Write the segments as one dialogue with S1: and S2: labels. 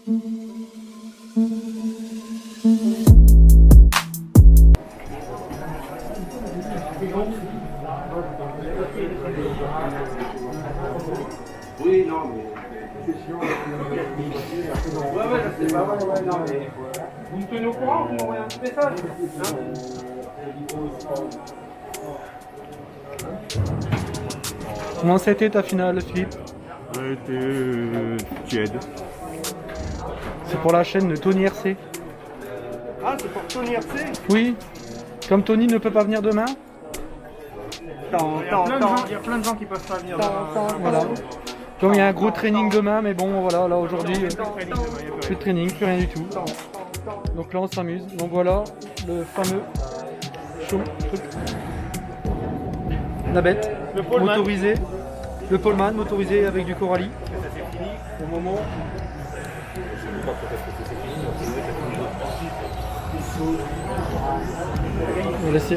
S1: Oui, non, mais c'est chiant. Ouais, c'est pas ouais, non, mais vous me tenez au courant, vous m'envoyez un petit message.
S2: Comment c'était ta finale, Philippe?
S3: Tiède.
S2: C'est pour la chaîne de Tony RC.
S3: Ah, c'est pour Tony RC?
S2: Oui. Comme Tony ne peut pas venir demain.
S3: Il y a plein de gens qui peuvent pas venir.
S2: Voilà. Comme il y a un gros training demain, mais bon, voilà, là aujourd'hui, plus de training, plus rien du tout. Donc là, on s'amuse. Donc voilà, le fameux truc. La bête motorisée. Le poleman motorisé avec du Coralie. Au moment. On va laisser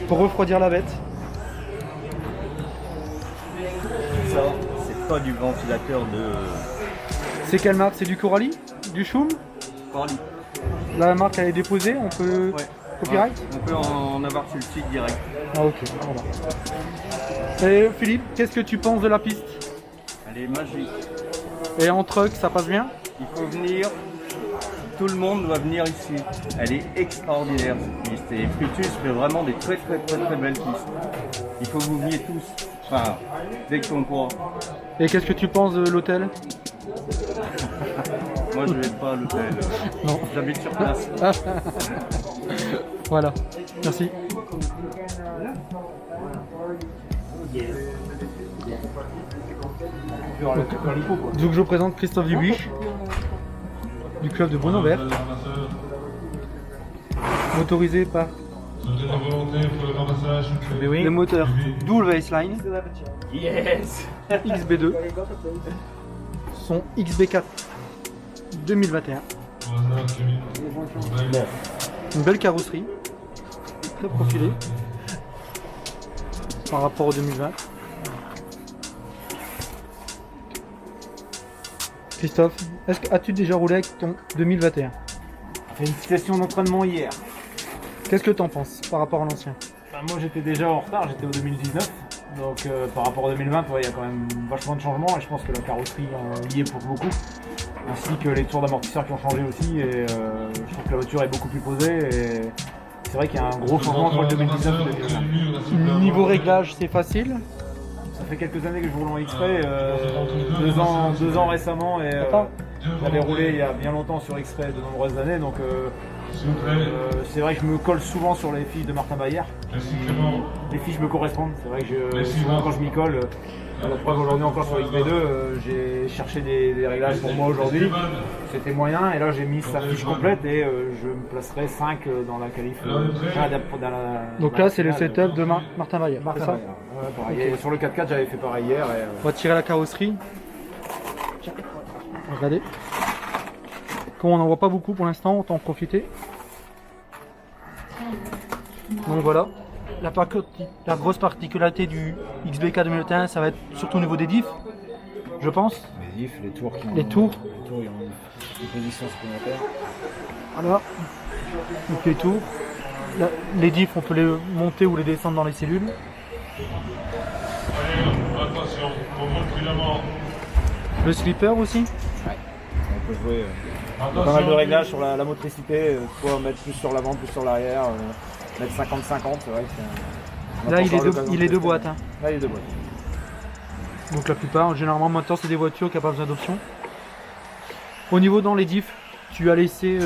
S2: pour refroidir la bête.
S3: Ça, c'est pas du ventilateur de
S2: C'est quelle marque? C'est du Coralie? Du Schum?
S3: Corly.
S2: La marque elle est déposée, on peut copyright?
S3: On peut en avoir sur le site direct.
S2: Ah ok, voilà. Et Philippe, qu'est-ce que tu penses de la piste?
S3: Elle est magique.
S2: Et en truck, ça passe bien?
S3: Il faut venir. Tout le monde doit venir ici. Elle est extraordinaire cette piste. Et Fritus fait vraiment des très belles pistes. Il faut que vous veniez tous. Enfin, dès qu'on pourra.
S2: Et qu'est-ce que tu penses de l'hôtel?
S3: Moi je vais pas à l'hôtel.
S2: Non.
S3: J'habite sur place.
S2: Voilà, merci. Donc je vous présente Christophe Dubuche du club de Bruno-Vert, motorisé par le moteur Dual Baseline XB2, son XB4 2021. Une belle carrosserie, très profilée par rapport au 2020. Christophe, as-tu déjà roulé avec ton 2021?
S4: J'ai fait une session d'entraînement hier.
S2: Qu'est-ce que tu en penses par rapport à l'ancien?
S4: Moi j'étais déjà en retard, j'étais au 2019. Donc par rapport au 2020, il y a quand même vachement de changements et je pense que la carrosserie y est pour beaucoup. Ainsi que les tours d'amortisseurs qui ont changé aussi. Et je trouve que la voiture est beaucoup plus posée. Et c'est vrai qu'il y a un gros changement entre le 2019 et le 2020.
S2: Niveau réglage, c'est facile?
S4: Ça fait quelques années que je roule en X-Ray, 2 ans récemment, et j'avais roulé il y a bien longtemps sur X-Ray de nombreuses années, donc c'est vrai que je me colle souvent sur les fiches de Martin Bayer. Les fiches me correspondent, c'est vrai que souvent quand je m'y colle, la preuve aujourd'hui encore sur XB2, j'ai cherché des réglages pour moi aujourd'hui, c'était moyen, et là j'ai mis sa fiche complète et je me placerai 5 dans la qualif.
S2: Donc là c'est le setup de Martin Bayer, c'est ça?
S4: Ouais, pareil. Et sur le 4x4 j'avais fait pareil hier.
S2: On va tirer la carrosserie. Tiens, regardez. Comme on n'en voit pas beaucoup pour l'instant, on va en profiter. Donc voilà. La grosse particularité du XB4 2021, ça va être surtout au niveau des diffs, je pense.
S4: Les diffs, les tours
S2: Les tours,
S4: ils ont une position supplémentaire.
S2: voilà. Donc les tours. Les diffs, on peut les monter ou les descendre dans les cellules.
S5: Attention, on monte prudemment.
S2: Le slipper aussi.
S4: Ouais. On peut jouer pas mal de réglages sur la motricité, soit mettre plus sur l'avant, plus sur l'arrière, mettre 50-50, c'est vrai que
S2: Là il est deux boîtes. Hein.
S4: Là il est deux boîtes.
S2: Donc la plupart, généralement maintenant c'est des voitures qui n'ont pas besoin d'options. Au niveau dans les diffs, tu as laissé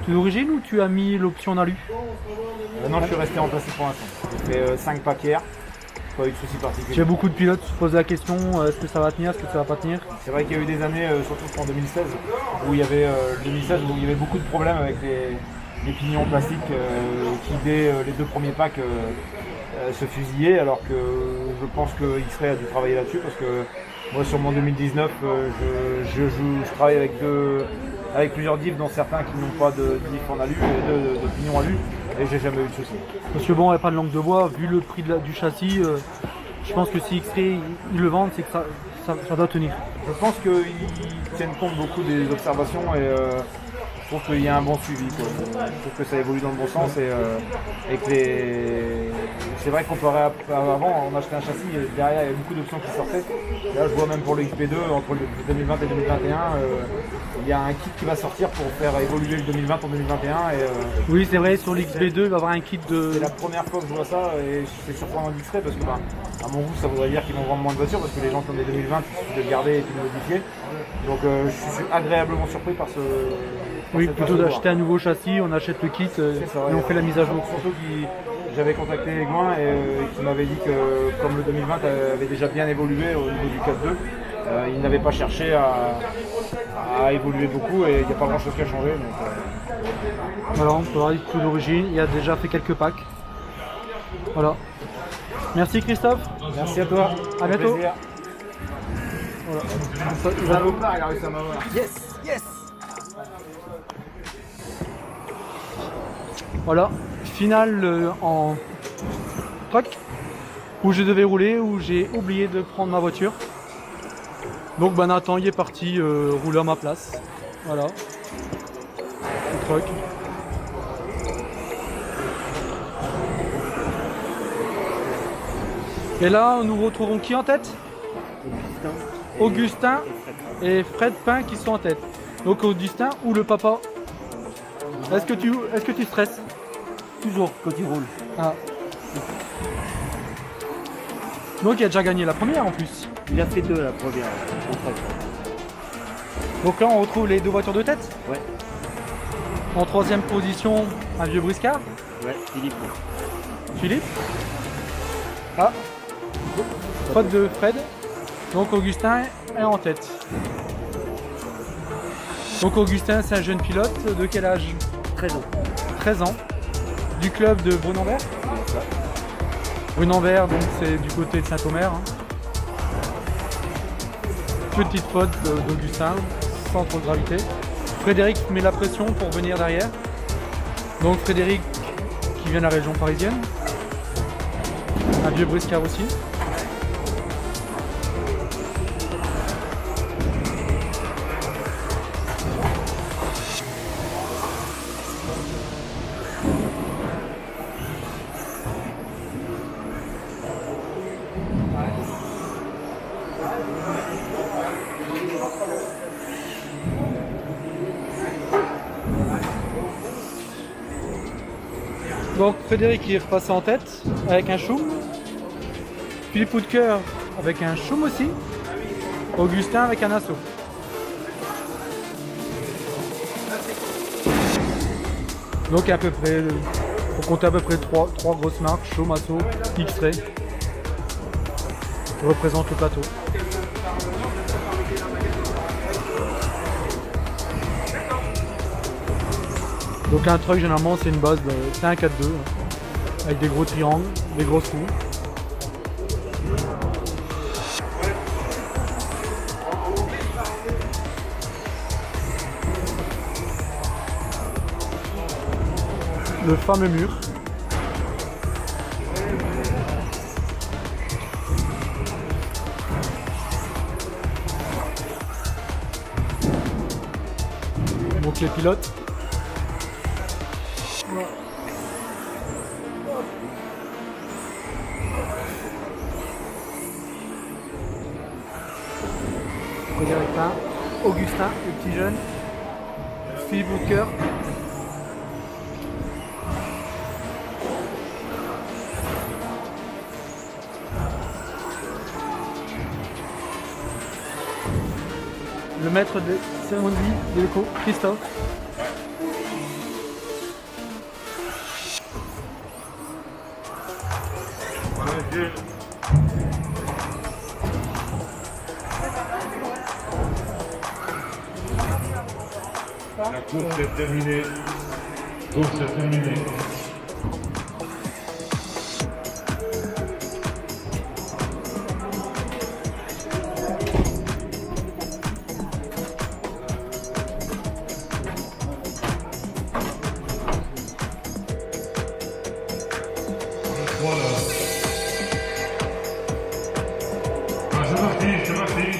S2: tout d'origine ou tu as mis l'option en alu?
S4: Non, je suis resté en placé pour l'instant. J'ai fait 5 packs hier, pas eu de soucis particuliers.
S2: J'ai beaucoup de pilotes se posent la question, est-ce que ça va tenir, est-ce que ça va pas tenir?
S4: C'est vrai qu'il y a eu des années, surtout en 2016, où il y avait beaucoup de problèmes avec les pignons plastiques qui dès les 2 premiers packs se fusillaient, alors que je pense que X-Ray a dû travailler là-dessus parce que moi sur mon 2019 je travaille avec plusieurs diffs, dont certains qui n'ont pas de diff en alu et de pignons alu, et j'ai jamais eu de soucis.
S2: Parce que bon, il n'y a pas de langue de bois, vu le prix du châssis, je pense que si X-Ray ils le vendent, c'est que ça doit tenir.
S4: Je pense qu'ils tiennent compte beaucoup des observations et je trouve qu'il y a un bon suivi, quoi. Je trouve que ça évolue dans le bon sens et que c'est vrai que comparé à avant, on achetait un châssis et derrière il y avait beaucoup d'options qui sortaient. Là je vois même pour le XP2, entre le 2020 et 2021, il y a un kit qui va sortir pour faire évoluer le 2020 en 2021.
S2: Oui, c'est vrai, sur l'XB2 il va y avoir un kit de...
S4: C'est la première fois que je vois ça et c'est surprenant discret parce que à mon goût ça voudrait dire qu'ils vont vendre moins de voitures parce que les gens qui ont des 2020 il suffit de le garder et puis de le modifier. Donc je suis agréablement surpris par ce...
S2: Oui, plutôt d'acheter un nouveau châssis, on achète le kit et on fait la mise à jour.
S4: Surtout que j'avais contacté Aigouin et qui m'avait dit que comme le 2020 avait déjà bien évolué au niveau du 4.2, il n'avait pas cherché à évoluer beaucoup et il n'y a pas grand chose qui a changé.
S2: Voilà, on peut voir les coups d'origine, il a déjà fait quelques packs. Voilà. Merci Christophe.
S4: Merci à toi.
S2: À bientôt.
S4: Plaisir.
S2: Voilà.
S4: Yes, yes.
S2: Voilà, finale en truck où je devais rouler, où j'ai oublié de prendre ma voiture. Donc Nathan il est parti rouler à ma place. Voilà, le truck. Et là nous retrouvons qui en tête? Augustin et Fred Pain qui sont en tête. Donc Augustin ou le papa? Est-ce que tu stresses?
S6: Toujours quand il roule.
S2: Ah. Donc il a déjà gagné la première en plus.
S6: Il a fait 2 la première.
S2: Donc là on retrouve les 2 voitures de tête.
S6: Ouais.
S2: En 3ème position, un vieux briscard.
S6: Ouais, Philippe.
S2: Philippe. Ah. Faute de Fred. Donc Augustin est en tête. Donc Augustin c'est un jeune pilote de quel âge?
S6: 13 ans.
S2: 13 ans. Du club de Brunanvers. Brunanvers, donc c'est du côté de Saint-Omer. Hein. Petite faute d'Augustin, centre de gravité. Frédéric met la pression pour venir derrière. Donc Frédéric qui vient de la région parisienne. Un vieux briscard aussi. Donc Frédéric il est repassé en tête avec un choum. Philippe Woodker avec un choum aussi. Augustin avec un assaut. Donc à peu près, faut compter à peu près 3 grosses marques, choum, assaut, X-Ray. Qui représentent le plateau. Donc un truck généralement c'est une base, c'est un 4-2 avec des gros triangles, des grosses roues. Le fameux mur. Donc les pilotes. Frédéric Pain, Augustin, le petit jeune, Philippe Woodker. Le maître de cérémonie de l'écho, Christophe.
S5: La course est terminée. Course est terminée. Voilà. Ah, c'est parti, c'est parti.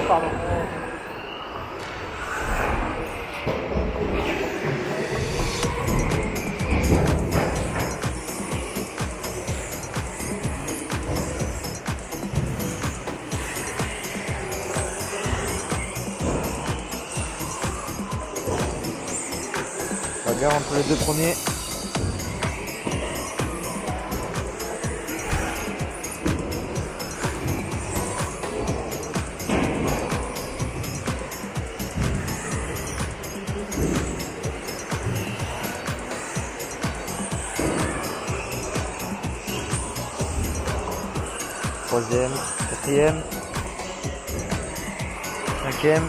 S1: pardon.
S7: Pas bien entre les deux premiers. Troisième, quatrième, cinquième.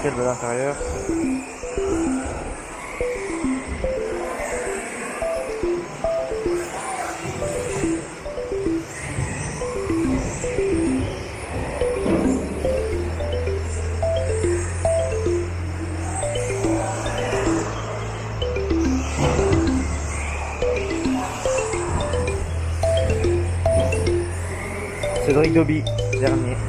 S7: Quel de l'intérieur. Cédric Doby, dernier.